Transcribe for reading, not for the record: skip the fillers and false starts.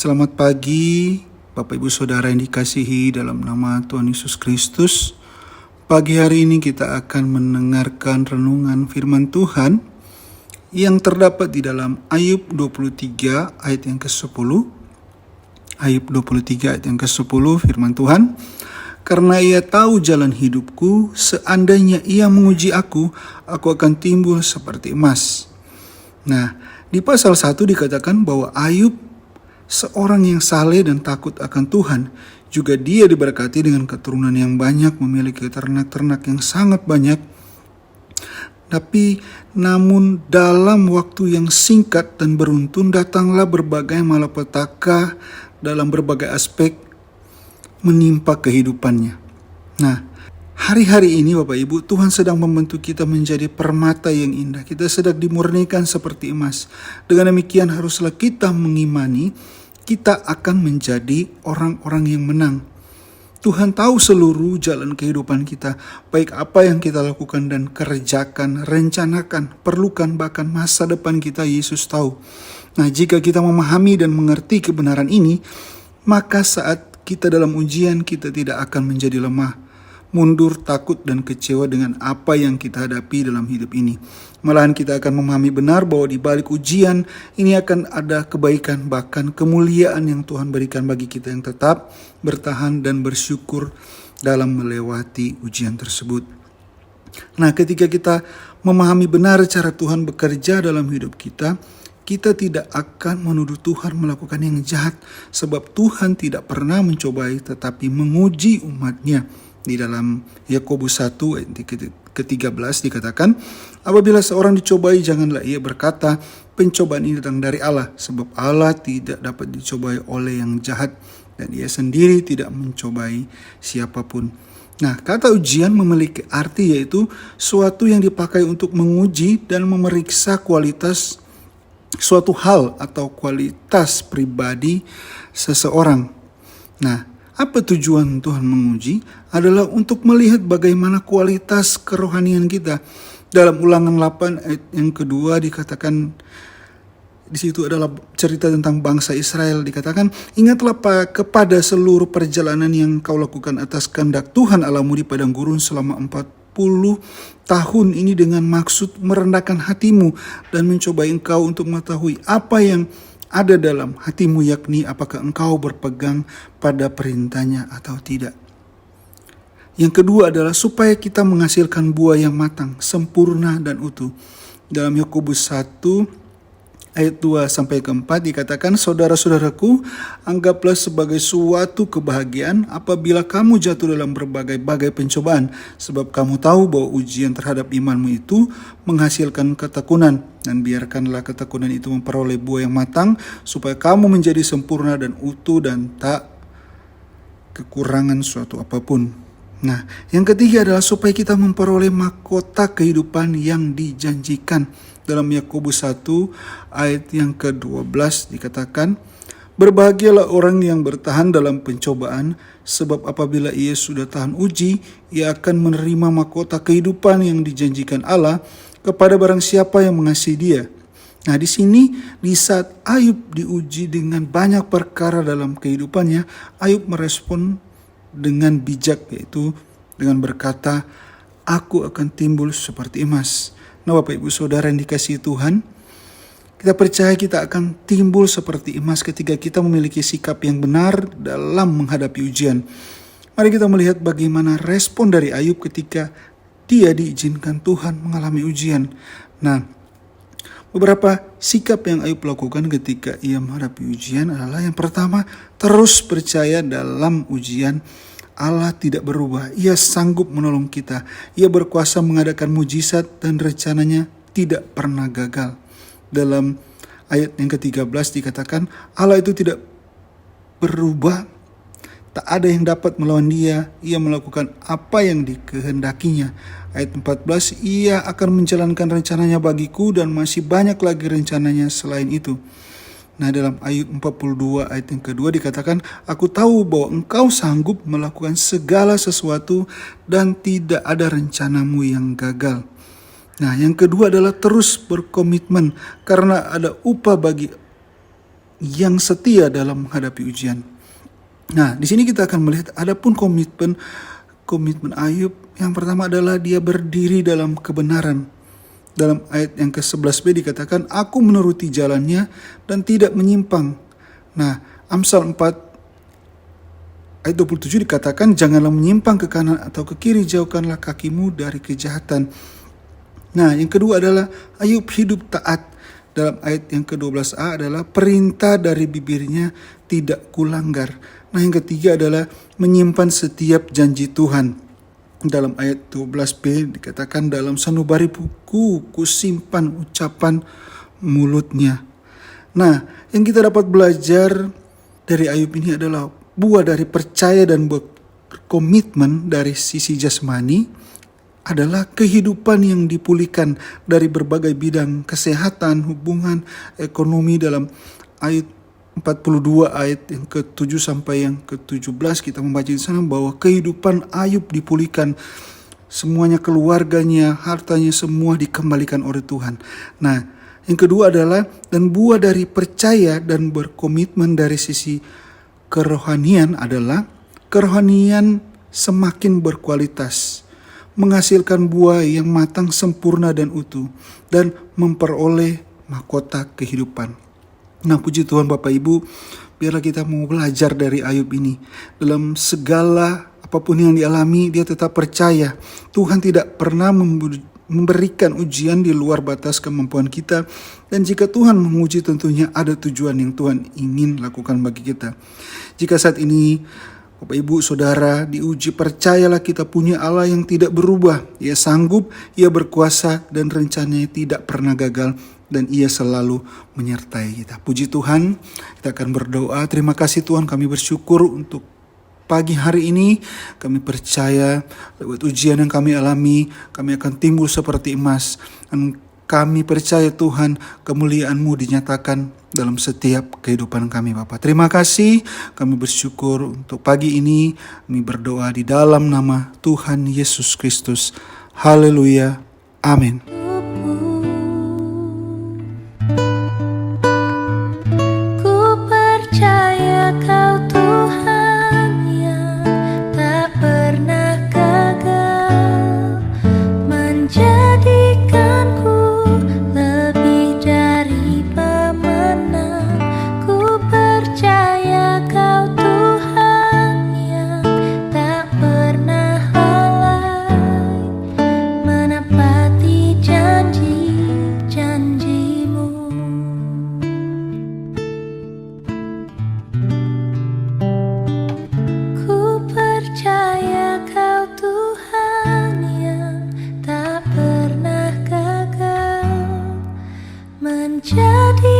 Selamat pagi, Bapak Ibu Saudara yang dikasihi dalam nama Tuhan Yesus Kristus. Pagi hari ini kita akan mendengarkan renungan firman Tuhan yang terdapat di dalam Ayub 23 ayat yang ke-10. Ayub 23 ayat yang ke-10 firman Tuhan. Karena ia tahu jalan hidupku, seandainya ia menguji aku akan timbul seperti emas. Nah, di pasal 1 dikatakan bahwa Ayub seorang yang saleh dan takut akan Tuhan. Juga dia diberkati dengan keturunan yang banyak, memiliki ternak-ternak yang sangat banyak. Namun dalam waktu yang singkat dan beruntun datanglah berbagai malapetaka dalam berbagai aspek menimpa kehidupannya. Nah, hari-hari ini Bapak Ibu, Tuhan sedang membentuk kita menjadi permata yang indah. Kita sedang dimurnikan seperti emas. Dengan demikian haruslah kita mengimani kita akan menjadi orang-orang yang menang. Tuhan tahu seluruh jalan kehidupan kita, baik apa yang kita lakukan dan kerjakan, rencanakan, perlukan, bahkan masa depan kita Yesus tahu. Nah, jika kita memahami dan mengerti kebenaran ini, maka saat kita dalam ujian kita tidak akan menjadi lemah, mundur, takut, dan kecewa dengan apa yang kita hadapi dalam hidup ini. Malahan kita akan memahami benar bahwa di balik ujian ini akan ada kebaikan, bahkan kemuliaan yang Tuhan berikan bagi kita yang tetap bertahan dan bersyukur dalam melewati ujian tersebut. Nah, ketika kita memahami benar cara Tuhan bekerja dalam hidup kita, kita tidak akan menuduh Tuhan melakukan yang jahat, sebab Tuhan tidak pernah mencobai tetapi menguji umatnya. Di dalam Yakobus 1 ayat ke-13 dikatakan, apabila seorang dicobai janganlah ia berkata, pencobaan ini datang dari Allah, sebab Allah tidak dapat dicobai oleh yang jahat dan ia sendiri tidak mencobai siapapun. Nah, kata ujian memiliki arti yaitu suatu yang dipakai untuk menguji dan memeriksa kualitas suatu hal atau kualitas pribadi seseorang. Nah, apa tujuan Tuhan menguji? Adalah untuk melihat bagaimana kualitas kerohanian kita. Dalam Ulangan 8 ayat yang kedua dikatakan, di situ adalah cerita tentang bangsa Israel. Dikatakan, ingatlah kepada seluruh perjalanan yang kau lakukan atas kehendak Tuhan Allahmu di padang gurun selama 40 tahun ini dengan maksud merendahkan hatimu dan mencoba engkau untuk mengetahui apa yang ada dalam hatimu, yakni apakah engkau berpegang pada perintahnya atau tidak. Yang kedua adalah supaya kita menghasilkan buah yang matang, sempurna dan utuh. Dalam Yakobus 1 ayat 2-4 dikatakan, saudara-saudaraku, anggaplah sebagai suatu kebahagiaan apabila kamu jatuh dalam berbagai-bagai pencobaan, sebab kamu tahu bahwa ujian terhadap imanmu itu menghasilkan ketekunan, dan biarkanlah ketekunan itu memperoleh buah yang matang, supaya kamu menjadi sempurna dan utuh dan tak kekurangan suatu apapun. Nah, yang ketiga adalah supaya kita memperoleh mahkota kehidupan yang dijanjikan. Dalam Yakobus 1 ayat yang ke-12 dikatakan, berbahagialah orang yang bertahan dalam pencobaan, sebab apabila ia sudah tahan uji, ia akan menerima mahkota kehidupan yang dijanjikan Allah kepada barang siapa yang mengasihi dia. Nah, di sini di saat Ayub diuji dengan banyak perkara dalam kehidupannya, Ayub merespon dengan bijak, yaitu dengan berkata, aku akan timbul seperti emas. Nah, Bapak Ibu Saudara yang dikasihi Tuhan, kita percaya kita akan timbul seperti emas ketika kita memiliki sikap yang benar dalam menghadapi ujian. Mari kita melihat bagaimana respon dari Ayub ketika dia diizinkan Tuhan mengalami ujian. Nah, beberapa sikap yang Ayub lakukan ketika ia menghadapi ujian adalah yang pertama, terus percaya dalam ujian. Allah tidak berubah, ia sanggup menolong kita, ia berkuasa mengadakan mujizat dan rencananya tidak pernah gagal. Dalam ayat yang ke-13 dikatakan, Allah itu tidak berubah, tak ada yang dapat melawan dia, ia melakukan apa yang dikehendakinya. Ayat 14, ia akan menjalankan rencananya bagiku dan masih banyak lagi rencananya selain itu. Nah, dalam Ayub 42 ayat yang kedua dikatakan, aku tahu bahwa engkau sanggup melakukan segala sesuatu dan tidak ada rencanamu yang gagal. Nah, yang kedua adalah terus berkomitmen, karena ada upah bagi yang setia dalam menghadapi ujian. Nah, di sini kita akan melihat adapun komitmen Ayub. Yang pertama adalah dia berdiri dalam kebenaran. Dalam ayat yang ke-11b dikatakan, aku menuruti jalannya dan tidak menyimpang. Nah, Amsal 4 ayat 27 dikatakan, janganlah menyimpang ke kanan atau ke kiri, jauhkanlah kakimu dari kejahatan. Nah, yang kedua adalah Ayub hidup taat. Dalam ayat yang ke-12a adalah perintah dari bibirnya tidak kulanggar. Nah, yang ketiga adalah menyimpan setiap janji Tuhan. Dalam ayat 12b dikatakan, dalam sanubari buku kusimpan ucapan mulutnya. Nah, yang kita dapat belajar dari Ayub ini adalah buah dari percaya dan berkomitmen dari sisi jasmani adalah kehidupan yang dipulihkan dari berbagai bidang kesehatan, hubungan, ekonomi. Dalam ayat 42 ayat yang ke-7 sampai yang ke-17 kita membaca di sana bahwa kehidupan Ayub dipulihkan, semuanya, keluarganya, hartanya semua dikembalikan oleh Tuhan. Nah, yang kedua adalah dan buah dari percaya dan berkomitmen dari sisi kerohanian adalah kerohanian semakin berkualitas, menghasilkan buah yang matang, sempurna dan utuh, dan memperoleh mahkota kehidupan. Nah, puji Tuhan Bapak Ibu, biarlah kita mau belajar dari Ayub ini. Dalam segala apapun yang dialami, dia tetap percaya Tuhan tidak pernah memberikan ujian di luar batas kemampuan kita. Dan jika Tuhan menguji, tentunya ada tujuan yang Tuhan ingin lakukan bagi kita. Jika saat ini Bapak Ibu Saudara diuji, percayalah kita punya Allah yang tidak berubah. Ia sanggup, Ia berkuasa, dan rencananya tidak pernah gagal. Dan Ia selalu menyertai kita. Puji Tuhan, kita akan berdoa. Terima kasih Tuhan, kami bersyukur untuk pagi hari ini. Kami percaya lewat ujian yang kami alami, kami akan timbul seperti emas. Dan kami percaya Tuhan, kemuliaan-Mu dinyatakan dalam setiap kehidupan kami Bapa. Terima kasih, kami bersyukur untuk pagi ini. Kami berdoa di dalam nama Tuhan Yesus Kristus. Haleluya. Amin. Menjadi